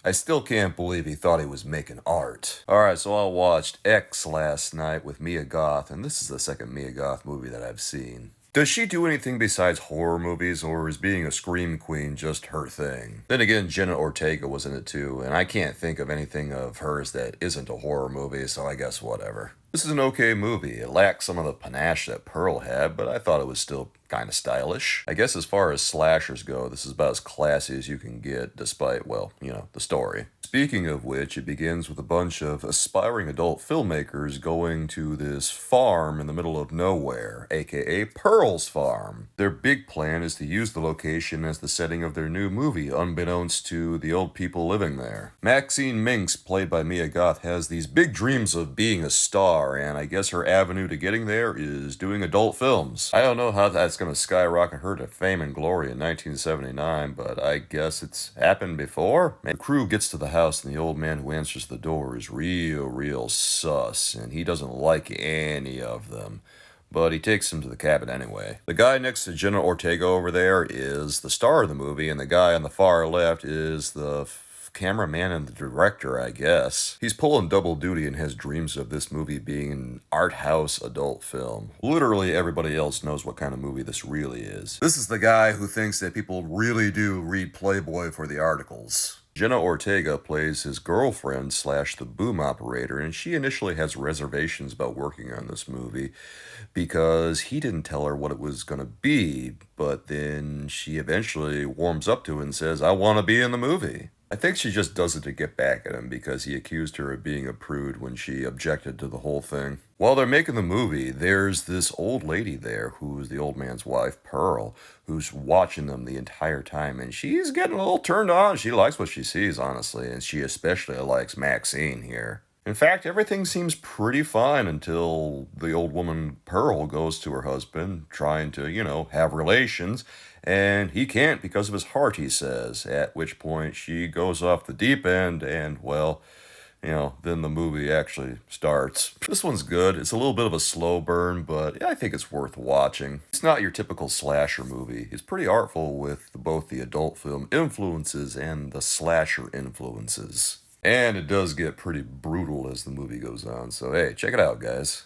I still can't believe he thought he was making art. Alright, so I watched X last night with Mia Goth, and this is the second Mia Goth movie that I've seen. Does she do anything besides horror movies, or is being a scream queen just her thing? Then again, Jenna Ortega was in it too, and I can't think of anything of hers that isn't a horror movie, so I guess whatever. This is an okay movie. It lacks some of the panache that Pearl had, but I thought it was still kind of stylish. I guess as far as slashers go, this is about as classy as you can get, despite, well, the story. Speaking of which, it begins with a bunch of aspiring adult filmmakers going to this farm in the middle of nowhere, aka Pearl's farm. Their big plan is to use the location as the setting of their new movie, unbeknownst to the old people living there. Maxine Minx, played by Mia Goth, has these big dreams of being a star, and I guess her avenue to getting there is doing adult films. I don't know how that's going to skyrocket her to fame and glory in 1979, but I guess it's happened before. The crew gets to the house and the old man who answers the door is real sus, and he doesn't like any of them. But he takes them to the cabin anyway. The guy next to Jenna Ortega over there is the star of the movie, and the guy on the far left is the cameraman and the director, I guess. He's pulling double duty and has dreams of this movie being an art house adult film. Literally everybody else knows what kind of movie this really is. This is the guy who thinks that people really do read Playboy for the articles. Jenna Ortega plays his girlfriend slash the boom operator, and she initially has reservations about working on this movie because he didn't tell her what it was going to be, but then she eventually warms up to it and says, I want to be in the movie. I think she just does it to get back at him because he accused her of being a prude when she objected to the whole thing. While they're making the movie, there's this old lady there who's the old man's wife, Pearl, who's watching them the entire time, and she's getting a little turned on. She likes what she sees, honestly, and she especially likes Maxine here. In fact, everything seems pretty fine until the old woman Pearl goes to her husband, trying to, have relations, and he can't because of his heart, he says, at which point she goes off the deep end, and, well, then the movie actually starts. This one's good. It's a little bit of a slow burn, but I think it's worth watching. It's not your typical slasher movie. It's pretty artful with both the adult film influences and the slasher influences. And it does get pretty brutal as the movie goes on, so hey, check it out, guys.